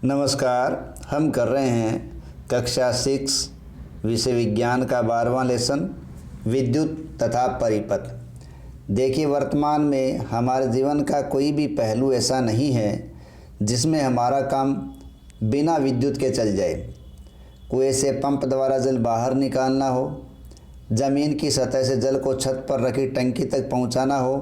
नमस्कार। हम कर रहे हैं कक्षा 6 विषय विज्ञान का 12वां लेसन विद्युत तथा परिपथ। देखिए, वर्तमान में हमारे जीवन का कोई भी पहलू ऐसा नहीं है जिसमें हमारा काम बिना विद्युत के चल जाए। कुएं से पंप द्वारा जल बाहर निकालना हो, ज़मीन की सतह से जल को छत पर रखी टंकी तक पहुंचाना हो,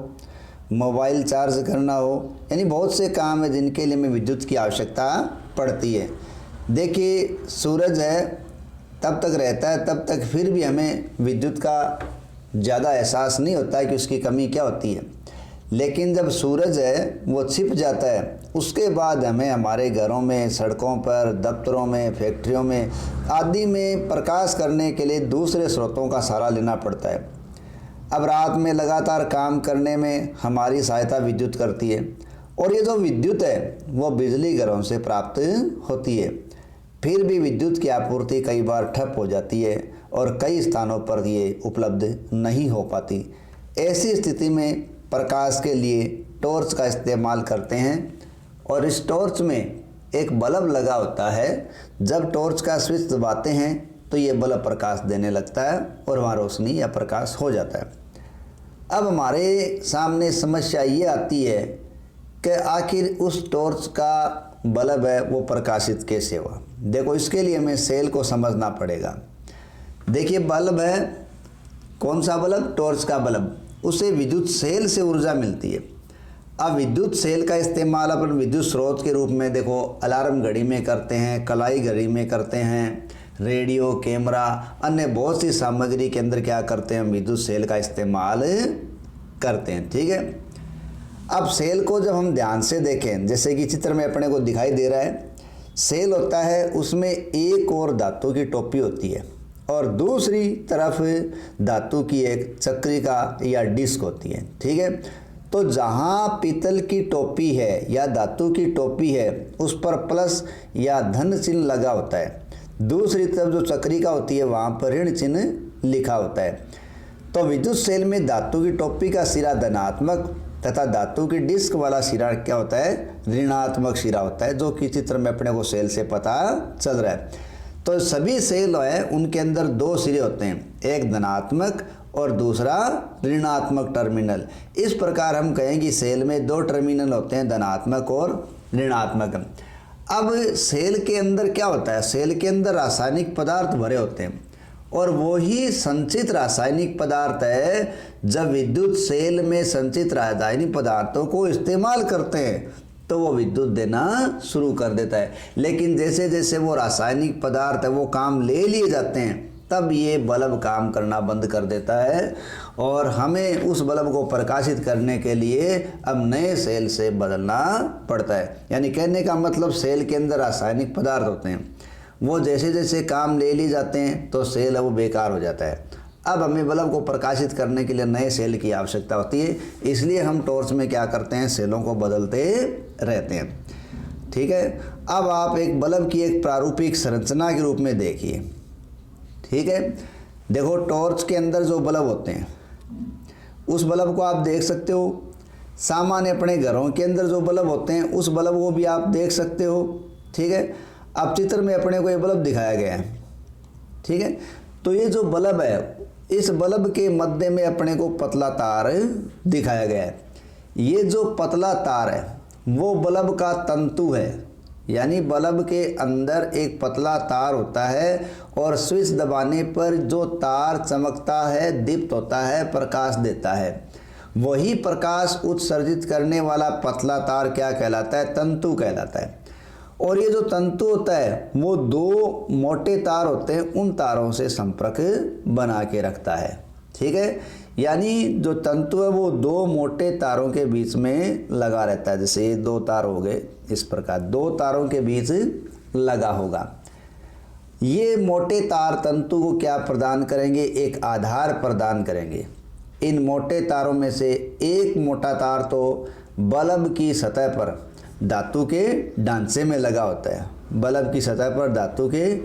मोबाइल चार्ज करना हो, यानी बहुत से काम है जिनके लिए हमें विद्युत की आवश्यकता पड़ती है। देखिए, सूरज है तब तक रहता है, तब तक फिर भी हमें विद्युत का ज़्यादा एहसास नहीं होता है कि उसकी कमी क्या होती है। लेकिन जब सूरज है वो छिप जाता है, उसके बाद हमें हमारे घरों में, सड़कों पर, दफ्तरों में, फैक्ट्रियों में आदि में प्रकाश करने के लिए दूसरे स्रोतों का सहारा लेना पड़ता है। अब रात में लगातार काम करने में हमारी सहायता विद्युत करती है, और ये जो विद्युत है वो बिजली घरों से प्राप्त होती है। फिर भी विद्युत की आपूर्ति कई बार ठप हो जाती है और कई स्थानों पर ये उपलब्ध नहीं हो पाती। ऐसी स्थिति में प्रकाश के लिए टॉर्च का इस्तेमाल करते हैं, और इस टॉर्च में एक बल्ब लगा होता है। जब टॉर्च का स्विच दबाते हैं तो ये बल्ब प्रकाश देने लगता है और वहाँ रोशनी या प्रकाश हो जाता है। अब हमारे सामने समस्या ये आती है कि आखिर उस टॉर्च का बल्ब है वो प्रकाशित कैसे हुआ। देखो, इसके लिए हमें सेल को समझना पड़ेगा। देखिए, बल्ब है, कौन सा बल्ब? टॉर्च का बल्ब। उसे विद्युत सेल से ऊर्जा मिलती है। अब विद्युत सेल का इस्तेमाल अपन विद्युत स्रोत के रूप में देखो अलार्म घड़ी में करते हैं, कलाई घड़ी में करते हैं, रेडियो, कैमरा, अन्य बहुत सी सामग्री के अंदर क्या करते हैं, विद्युत सेल का इस्तेमाल करते हैं। ठीक है। अब सेल को जब हम ध्यान से देखें, जैसे कि चित्र में अपने को दिखाई दे रहा है, सेल होता है, उसमें एक और धातु की टोपी होती है और दूसरी तरफ धातु की एक चक्रिका या डिस्क होती है। ठीक है। तो जहाँ पीतल की टोपी है या धातु की टोपी है उस पर प्लस या धन चिन्ह लगा होता है, दूसरी तरफ जो चक्रिका होती है वहाँ पर ऋण चिन्ह लिखा होता है। तो विद्युत सेल में धातु की टोपी का सिरा धनात्मक तथा धातु की डिस्क वाला सिरा क्या होता है, ऋणात्मक सिरा होता है, जो कि चित्र में अपने को सेल से पता चल रहा है। तो सभी सेल है उनके अंदर दो सिरे होते हैं, एक धनात्मक और दूसरा ऋणात्मक टर्मिनल। इस प्रकार हम कहें कि सेल में दो टर्मिनल होते हैं, धनात्मक और ऋणात्मक। अब सेल के अंदर क्या होता है, सेल के अंदर रासायनिक पदार्थ भरे होते हैं, और वही संचित रासायनिक पदार्थ है जब विद्युत सेल में संचित रासायनिक पदार्थों को इस्तेमाल करते हैं तो वो विद्युत देना शुरू कर देता है। लेकिन जैसे जैसे वो रासायनिक पदार्थ है वो काम ले लिए जाते हैं, तब ये बल्ब काम करना बंद कर देता है, और हमें उस बल्ब को प्रकाशित करने के लिए अब नए सेल से बदलना पड़ता है। यानी कहने का मतलब, सेल के अंदर रासायनिक पदार्थ होते हैं, वो जैसे जैसे काम ले लिए जाते हैं तो सेल है वो बेकार हो जाता है। अब हमें बल्ब को प्रकाशित करने के लिए नए सेल की आवश्यकता होती है, इसलिए हम टॉर्च में क्या करते हैं, सेलों को बदलते रहते हैं। ठीक है। अब आप एक बल्ब की एक प्रारूपिक संरचना के रूप में देखिए। ठीक है। देखो, टॉर्च के अंदर जो बल्ब होते हैं उस बल्ब को आप देख सकते हो। सामान्य अपने घरों के अंदर जो बल्ब होते हैं उस बल्ब को भी आप देख सकते हो। ठीक है। अब चित्र में अपने को ये बल्ब दिखाया गया है। ठीक है। तो ये जो बल्ब है, इस बल्ब के मध्य में अपने को पतला तार दिखाया गया है। ये जो पतला तार है वो बल्ब का तंतु है, यानी बल्ब के अंदर एक पतला तार होता है, और स्विच दबाने पर जो तार चमकता है, दीप्त होता है, प्रकाश देता है, वही प्रकाश उत्सर्जित करने वाला पतला तार क्या कहलाता है, तंतु कहलाता है। और ये जो तंतु होता है वो दो मोटे तार होते हैं, उन तारों से संपर्क बना के रखता है। ठीक है। यानी जो तंतु है वो दो मोटे तारों के बीच में लगा रहता है। जैसे ये दो तार हो गए, इस प्रकार दो तारों के बीच लगा होगा। ये मोटे तार तंतु को क्या प्रदान करेंगे, एक आधार प्रदान करेंगे। इन मोटे तारों में से एक मोटा तार तो बल्ब की सतह पर धातु के ढांचे में लगा होता है, बल्ब की सतह पर धातु के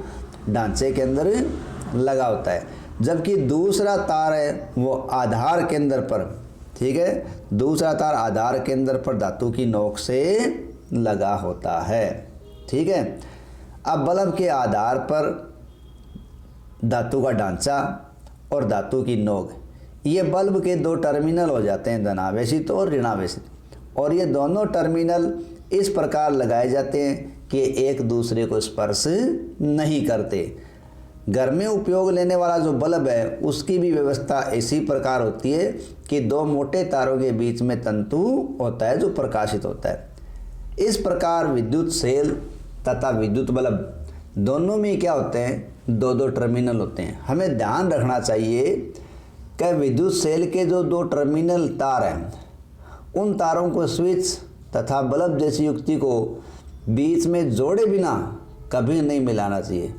ढांचे के अंदर लगा होता है, जबकि दूसरा तार है वो आधार केंद्र पर। ठीक है। दूसरा तार आधार केंद्र पर धातु की नोक से लगा होता है। ठीक है। अब बल्ब के आधार पर धातु का ढांचा और धातु की नोक, ये बल्ब के दो टर्मिनल हो जाते हैं, धनावेशित और ऋणावेशित। और ये दोनों टर्मिनल इस प्रकार लगाए जाते हैं कि एक दूसरे को स्पर्श नहीं करते। घर में उपयोग लेने वाला जो बल्ब है उसकी भी व्यवस्था इसी प्रकार होती है कि दो मोटे तारों के बीच में तंतु होता है जो प्रकाशित होता है। इस प्रकार विद्युत सेल तथा विद्युत बल्ब दोनों में क्या होते हैं, दो दो टर्मिनल होते हैं। हमें ध्यान रखना चाहिए कि विद्युत सेल के जो दो टर्मिनल तार हैं उन तारों को स्विच तथा बल्ब जैसी युक्ति को बीच में जोड़े बिना कभी नहीं मिलाना चाहिए,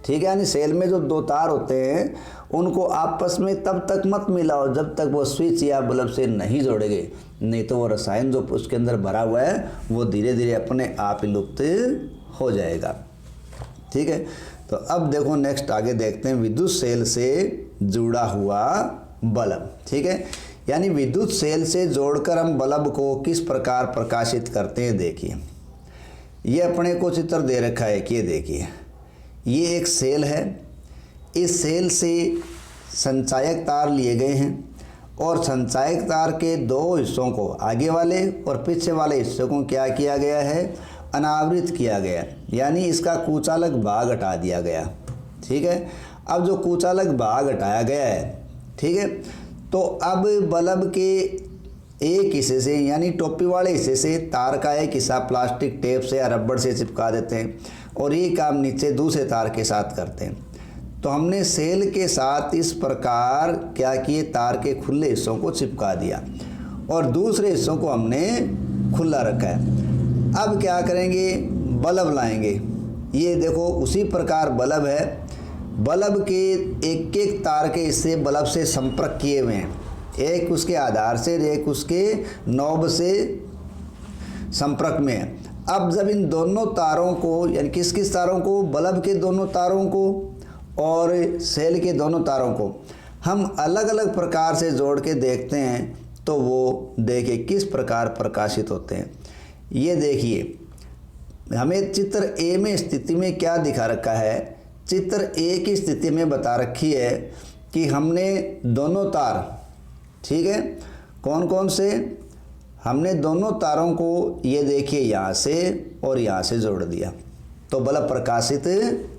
ठीक है। यानी सेल में जो दो तार होते हैं उनको आपस में तब तक मत मिलाओ जब तक वो स्विच या बल्ब से नहीं जोड़ेंगे, नहीं तो वो रसायन जो उसके अंदर भरा हुआ है वो धीरे धीरे अपने आप ही लुप्त हो जाएगा, ठीक है। तो अब देखो नेक्स्ट आगे देखते हैं विद्युत सेल से जुड़ा हुआ बल्ब, ठीक है। यानी विद्युत सेल से जोड़कर हम बल्ब को किस प्रकार प्रकाशित करते हैं। देखिए ये अपने को चित्र दे रखा है कि ये देखिए ये एक सेल है, इस सेल से संचायक तार लिए गए हैं और संचायक तार के दो हिस्सों को, आगे वाले और पीछे वाले हिस्सों को क्या किया गया है, अनावृत किया गया, यानी इसका कुचालक भाग हटा दिया गया, ठीक है। अब जो कुचालक भाग हटाया गया है, ठीक है, तो अब बल्ब के एक हिस्से से यानी टोपी वाले हिस्से से तार का एक हिस्सा प्लास्टिक टेप से या रबड़ से चिपका देते हैं और ये काम नीचे दूसरे तार के साथ करते हैं। तो हमने सेल के साथ इस प्रकार क्या किए, तार के खुले हिस्सों को चिपका दिया और दूसरे हिस्सों को हमने खुला रखा है। अब क्या करेंगे, बल्ब लाएंगे। ये देखो उसी प्रकार बल्ब है, बल्ब के एक एक तार के हिस्से बल्ब से संपर्क किए हुए हैं, एक उसके आधार से एक उसके नॉब से संपर्क में है। अब जब इन दोनों तारों को, यानी किस किस तारों को, बल्ब के दोनों तारों को और सेल के दोनों तारों को हम अलग अलग प्रकार से जोड़ के देखते हैं तो वो देखिए किस प्रकार प्रकाशित होते हैं। ये देखिए हमें चित्र ए में स्थिति में क्या दिखा रखा है, चित्र ए की स्थिति में बता रखी है कि हमने दोनों तार, ठीक है, कौन कौन से, हमने दोनों तारों को ये देखिए यहाँ से और यहाँ से जोड़ दिया तो बल्ब प्रकाशित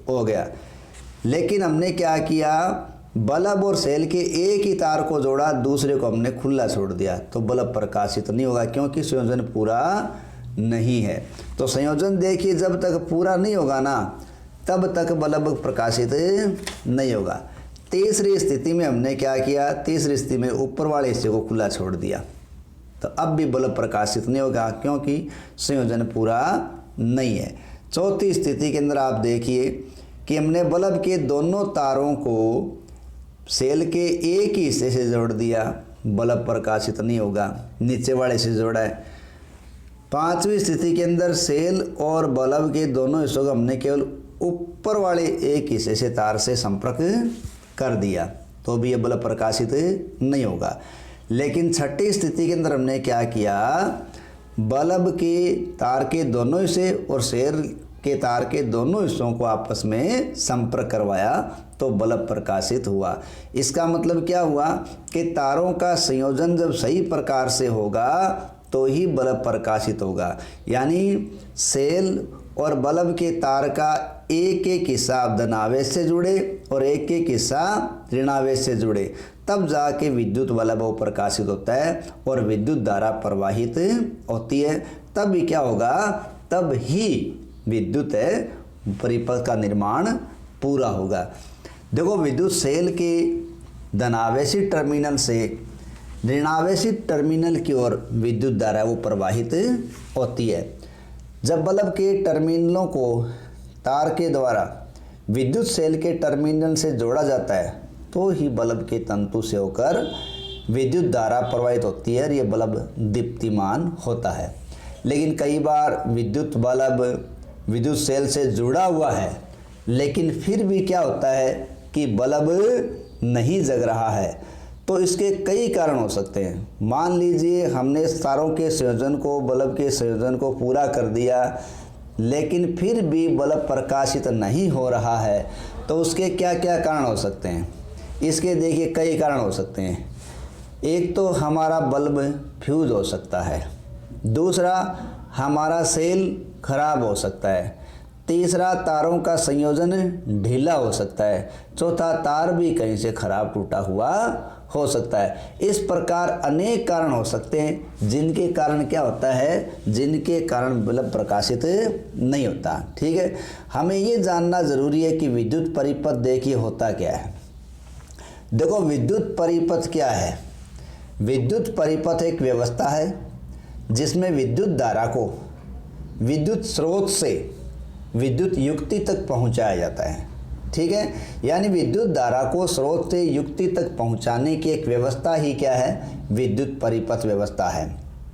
हो गया। लेकिन हमने क्या किया, बल्ब और सेल के एक ही तार को जोड़ा, दूसरे को हमने खुला छोड़ दिया तो बल्ब प्रकाशित नहीं होगा क्योंकि संयोजन पूरा नहीं है। तो संयोजन देखिए जब तक पूरा नहीं होगा ना तब तक बल्ब प्रकाशित नहीं होगा। तीसरी स्थिति में हमने क्या किया, तीसरी स्थिति में ऊपर वाले हिस्से को खुला छोड़ दिया तो अब भी बल्ब प्रकाशित नहीं होगा क्योंकि संयोजन पूरा नहीं है। चौथी स्थिति के अंदर आप देखिए कि हमने बल्ब के दोनों तारों को सेल के एक ही हिस्से से जोड़ दिया, बल्ब प्रकाशित नहीं होगा, नीचे वाले से जोड़ा है। पांचवी स्थिति के अंदर सेल और बल्ब के दोनों हिस्सों को हमने केवल ऊपर वाले एक हिस्से से तार से संपर्क कर दिया तो भी ये बल्ब प्रकाशित नहीं होगा। लेकिन छठी स्थिति के अंदर हमने क्या किया, बल्ब के तार के दोनों हिस्से और सेल के तार के दोनों हिस्सों को आपस में संपर्क करवाया तो बल्ब प्रकाशित हुआ। इसका मतलब क्या हुआ कि तारों का संयोजन जब सही प्रकार से होगा तो ही बल्ब प्रकाशित होगा। यानी सेल और बल्ब के तार का एक एक हिस्सा धनावेश से जुड़े और एक एक हिस्सा ऋणावेश से जुड़े तब जाके विद्युत बल्ब प्रकाशित होता है और विद्युत धारा प्रवाहित होती है। तब भी क्या होगा, तब ही विद्युत परिपथ का निर्माण पूरा होगा। देखो विद्युत सेल के धनावेशी टर्मिनल से ऋणावेशी टर्मिनल की ओर विद्युत धारा वो प्रवाहित होती है। जब बल्ब के टर्मिनलों को तार के द्वारा विद्युत सेल के टर्मिनल से जोड़ा जाता है तो ही बल्ब के तंतु से होकर विद्युत धारा प्रवाहित होती है और ये बल्ब दीप्तिमान होता है। लेकिन कई बार विद्युत बल्ब विद्युत सेल से जुड़ा हुआ है लेकिन फिर भी क्या होता है कि बल्ब नहीं जग रहा है। तो इसके कई कारण हो सकते हैं। मान लीजिए हमने तारों के संयोजन को, बल्ब के संयोजन को पूरा कर दिया लेकिन फिर भी बल्ब प्रकाशित नहीं हो रहा है, तो उसके क्या क्या कारण हो सकते हैं? इसके देखिए कई कारण हो सकते हैं। एक तो हमारा बल्ब फ्यूज हो सकता है, दूसरा हमारा सेल खराब हो सकता है, तीसरा तारों का संयोजन ढीला हो सकता है, चौथा तार भी कहीं से खराब टूटा हुआ हो सकता है। इस प्रकार अनेक कारण हो सकते हैं जिनके कारण क्या होता है, जिनके कारण बल्ब प्रकाशित नहीं होता। ठीक है, हमें ये जानना ज़रूरी है कि विद्युत परिपथ देखिए होता क्या है। देखो विद्युत परिपथ क्या है? विद्युत परिपथ एक व्यवस्था है जिसमें विद्युत धारा को विद्युत स्रोत से विद्युत युक्ति तक पहुंचाया जाता है। ठीक है, यानी विद्युत धारा को स्रोत से युक्ति तक पहुंचाने की एक व्यवस्था ही क्या है? विद्युत परिपथ व्यवस्था है।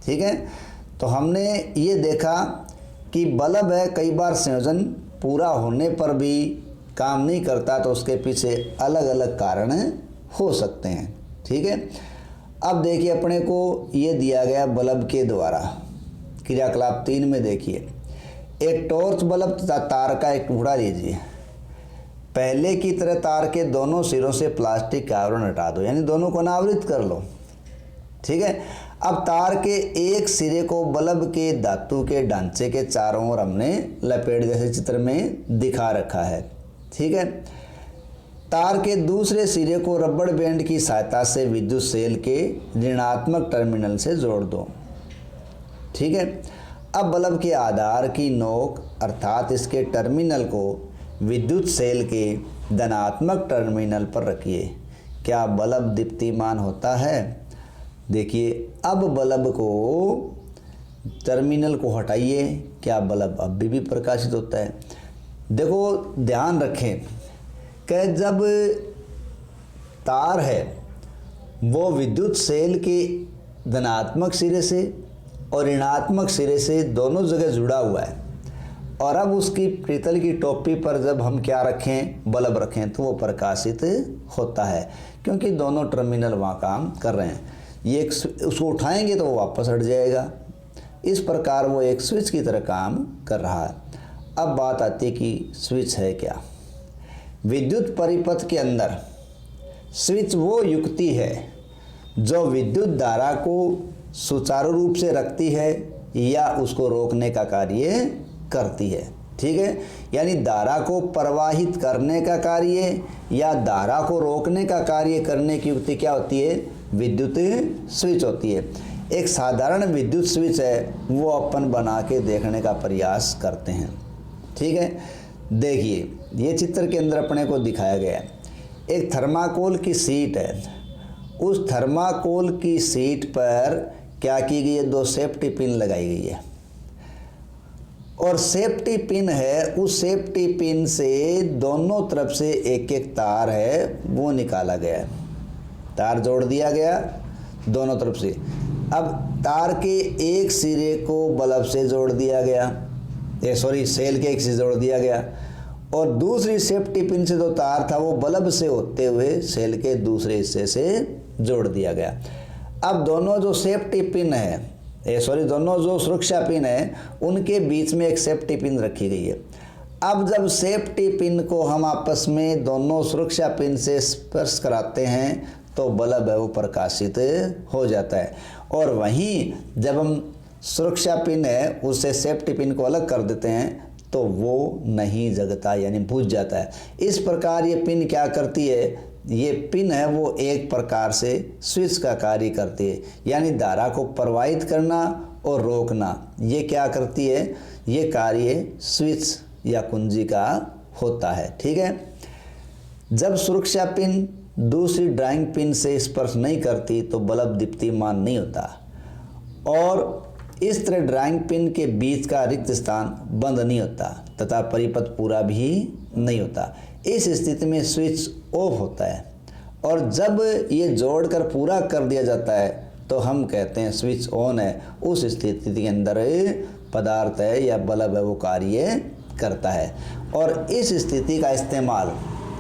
ठीक है, तो हमने ये देखा कि बल्ब है, कई बार संयोजन पूरा होने पर भी काम नहीं करता, तो उसके पीछे अलग अलग कारण हो सकते हैं। ठीक है, अब देखिए अपने को ये दिया गया बल्ब के द्वारा क्रियाकलाप 3 में देखिए, एक टॉर्च बल्ब तथा तार का एक टुकड़ा लीजिए। पहले की तरह तार के दोनों सिरों से प्लास्टिक का आवरण हटा दो, यानी दोनों को अनावृत कर लो। ठीक है, अब तार के एक सिरे को बल्ब के धातु के ढांचे के चारों ओर हमने लपेट जैसे चित्र में दिखा रखा है। ठीक है, तार के दूसरे सिरे को रबड़ बैंड की सहायता से विद्युत सेल के ऋणात्मक टर्मिनल से जोड़ दो। ठीक है, अब बल्ब के आधार की नोक अर्थात इसके टर्मिनल को विद्युत सेल के धनात्मक टर्मिनल पर रखिए। क्या बल्ब दीप्तिमान होता है? देखिए अब बल्ब को टर्मिनल को हटाइए, क्या बल्ब अब भी प्रकाशित होता है? देखो ध्यान रखें कि जब तार है वो विद्युत सेल के धनात्मक सिरे से और ऋणात्मक सिरे से दोनों जगह जुड़ा हुआ है, और अब उसकी पीतल की टोपी पर जब हम क्या रखें, बल्ब रखें, तो वो प्रकाशित होता है, क्योंकि दोनों टर्मिनल वहाँ काम कर रहे हैं। ये उसको उठाएंगे तो वो वापस हट जाएगा। इस प्रकार वो एक स्विच की तरह काम कर रहा है। अब बात आती है कि स्विच है क्या? विद्युत परिपथ के अंदर स्विच वो युक्ति है जो विद्युत धारा को सुचारू रूप से रखती है या उसको रोकने का कार्य करती है। ठीक है, यानी धारा को प्रवाहित करने का कार्य या धारा को रोकने का कार्य करने की युक्ति क्या होती है? विद्युत स्विच होती है। एक साधारण विद्युत स्विच है वो अपन बना के देखने का प्रयास करते हैं। ठीक है, देखिए ये चित्र के अंदर अपने को दिखाया गया है, एक थर्माकोल की सीट है। उस थर्माकोल की सीट पर क्या की गई है? 2 सेफ्टी पिन लगाई गई है, और सेफ्टी पिन है, उस सेफ्टी पिन से दोनों तरफ से एक एक तार है वो निकाला गया है, तार जोड़ दिया गया दोनों तरफ से। अब तार के एक सिरे को बल्ब से जोड़ दिया गया, सेल के एक से जोड़ दिया गया, और दूसरी सेफ्टी पिन से जो तार था वो बल्ब से होते हुए सेल के दूसरे हिस्से से जोड़ दिया गया। अब दोनों जो सेफ्टी पिन है दोनों जो सुरक्षा पिन है उनके बीच में एक सेफ्टी पिन रखी गई है। अब जब सेफ्टी पिन को हम आपस में दोनों सुरक्षा पिन से स्पर्श कराते हैं तो बल्ब है वो प्रकाशित हो जाता है, और वहीं जब हम सुरक्षा पिन है उससे सेफ्टी पिन को अलग कर देते हैं तो वो नहीं जगता, यानी बुझ जाता है। इस प्रकार ये पिन क्या करती है? ये पिन है वो एक प्रकार से स्विच का कार्य करती है, यानी धारा को प्रवाहित करना और रोकना, ये क्या करती है? ये कार्य स्विच या कुंजी का होता है। ठीक है, जब सुरक्षा पिन दूसरी ड्राइंग पिन से स्पर्श नहीं करती तो बल्ब दीप्तिमान नहीं होता, और इस तरह ड्राइंग पिन के बीच का रिक्त स्थान बंद नहीं होता तथा परिपथ पूरा भी नहीं होता। इस स्थिति में स्विच ऑफ होता है, और जब ये जोड़कर पूरा कर दिया जाता है तो हम कहते हैं स्विच ऑन है। उस स्थिति के अंदर पदार्थ है या बल्ब है वो कार्य करता है, और इस स्थिति का इस्तेमाल,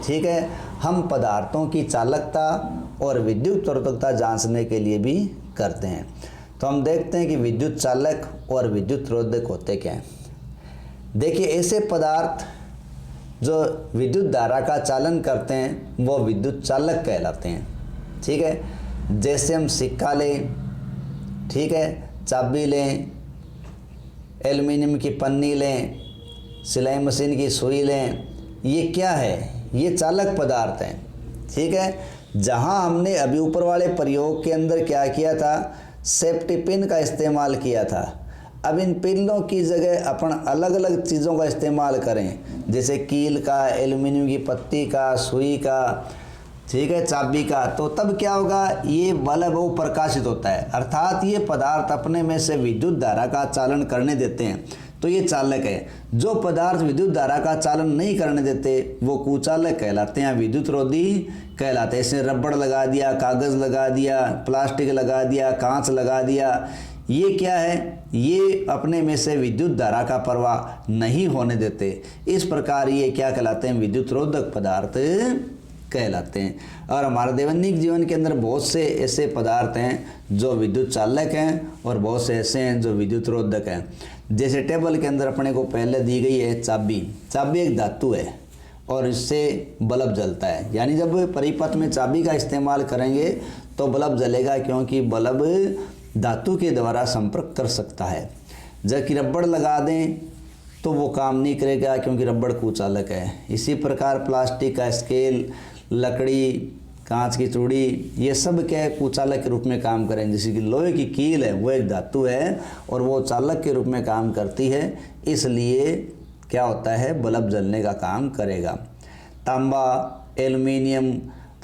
ठीक है, हम पदार्थों की चालकता और विद्युत त्वरितता जांचने के लिए भी करते हैं। तो हम देखते हैं कि विद्युत चालक और विद्युत रोधक होते क्या हैं। देखिए ऐसे पदार्थ जो विद्युत धारा का चालन करते हैं वो विद्युत चालक कहलाते हैं। ठीक है, जैसे हम सिक्का लें, ठीक है, चाबी लें, एल्युमिनियम की पन्नी लें, सिलाई मशीन की सुई लें, ये क्या है? ये चालक पदार्थ हैं। ठीक है, जहाँ हमने अभी ऊपर वाले प्रयोग के अंदर क्या किया था, सेफ्टी पिन का इस्तेमाल किया था। अब इन पिनों की जगह अपन अलग अलग चीज़ों का इस्तेमाल करें, जैसे कील का, एल्युमिनियम की पत्ती का, सुई का, ठीक है, चाबी का, तो तब क्या होगा, ये बल्ब वो प्रकाशित होता है, अर्थात ये पदार्थ अपने में से विद्युत धारा का चालन करने देते हैं, तो ये चालक है। जो पदार्थ विद्युत धारा का चालन नहीं करने देते वो कुचालक कहलाते हैं, विद्युत रोधी कहलाते हैं। जैसे रबड़ लगा दिया, कागज़ लगा दिया, प्लास्टिक लगा दिया, कांच लगा दिया, ये क्या है, ये अपने में से विद्युत धारा का प्रवाह नहीं होने देते। इस प्रकार ये क्या कहलाते हैं, विद्युत रोधक पदार्थ कहलाते हैं। और हमारे दैनिक जीवन के अंदर बहुत से ऐसे पदार्थ हैं जो विद्युत चालक हैं और बहुत से ऐसे हैं जो विद्युत रोधक हैं। जैसे टेबल के अंदर अपने को पहले दी गई है चाबी। चाबी एक धातु है और इससे बल्ब जलता है, यानी जब परिपथ में चाबी का इस्तेमाल करेंगे तो बल्ब जलेगा, क्योंकि बल्ब धातु के द्वारा संपर्क कर सकता है। जबकि रबड़ लगा दें तो वो काम नहीं करेगा, क्योंकि रबड़ कुचालक है। इसी प्रकार प्लास्टिक का स्केल, लकड़ी, कांच की चूड़ी, ये सब क्या है, कुचालक के रूप में काम करें। जैसे कि लोहे की कील है, वो एक धातु है और वो चालक के रूप में काम करती है, इसलिए क्या होता है, बल्ब जलने का काम करेगा। तांबा, एल्युमिनियम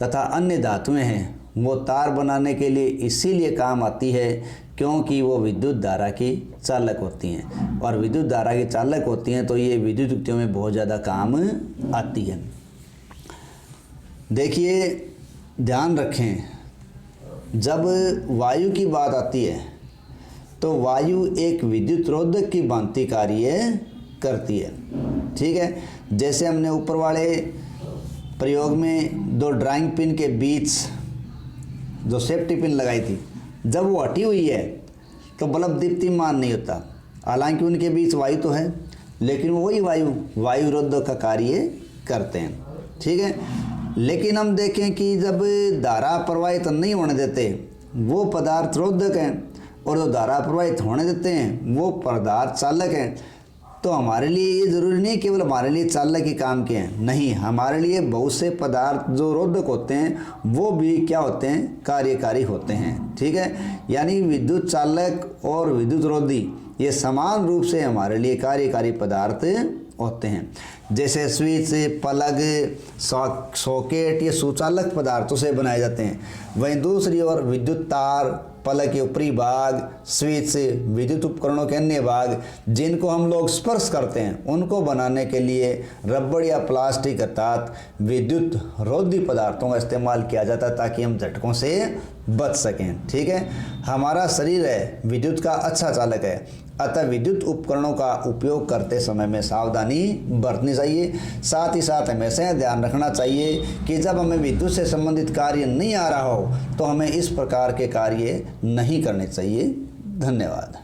तथा अन्य धातुएं हैं, वो तार बनाने के लिए इसीलिए काम आती है क्योंकि वो विद्युत धारा की चालक होती हैं, और विद्युत धारा की चालक होती हैं तो ये विद्युत युक्तियों में बहुत ज़्यादा काम आती है। देखिए, ध्यान रखें, जब वायु की बात आती है तो वायु एक विद्युत रोधक की भांति कार्य करती है। ठीक है, जैसे हमने ऊपर वाले प्रयोग में दो ड्राइंग पिन के बीच जो सेफ्टी पिन लगाई थी, जब वो हटी हुई है तो बल्ब दीप्तिमान नहीं होता। हालांकि उनके बीच वायु तो है, लेकिन वही वायु रोधक का कार्य करते हैं। ठीक है, लेकिन हम देखें कि जब धारा प्रवाहित नहीं होने देते वो पदार्थ रोधक हैं, और जो धारा प्रवाहित होने देते हैं वो पदार्थ चालक हैं। तो हमारे लिए ये ज़रूरी नहीं केवल हमारे लिए चालक ही काम के हैं, नहीं, हमारे लिए बहुत से पदार्थ जो रोधक होते हैं वो भी क्या होते हैं, कार्यकारी होते हैं। ठीक है, यानी विद्युत चालक और विद्युत रोधी ये समान रूप से हमारे लिए कार्यकारी पदार्थ होते हैं। जैसे स्विच, प्लग, सॉकेट ये सुचालक पदार्थों से बनाए जाते हैं। वहीं दूसरी ओर विद्युत तार, प्लग के ऊपरी भाग, स्विच, विद्युत उपकरणों के अन्य भाग जिनको हम लोग स्पर्श करते हैं, उनको बनाने के लिए रबड़ या प्लास्टिक अर्थात विद्युत रोधी पदार्थों का इस्तेमाल किया जाता है ताकि हम झटकों से बच सकें। ठीक है, हमारा शरीर है विद्युत का अच्छा चालक है, अतः विद्युत उपकरणों का उपयोग करते समय में सावधानी बरतनी चाहिए। साथ ही साथ हमेशा ध्यान रखना चाहिए कि जब हमें विद्युत से संबंधित कार्य नहीं आ रहा हो तो हमें इस प्रकार के कार्य नहीं करने चाहिए। धन्यवाद।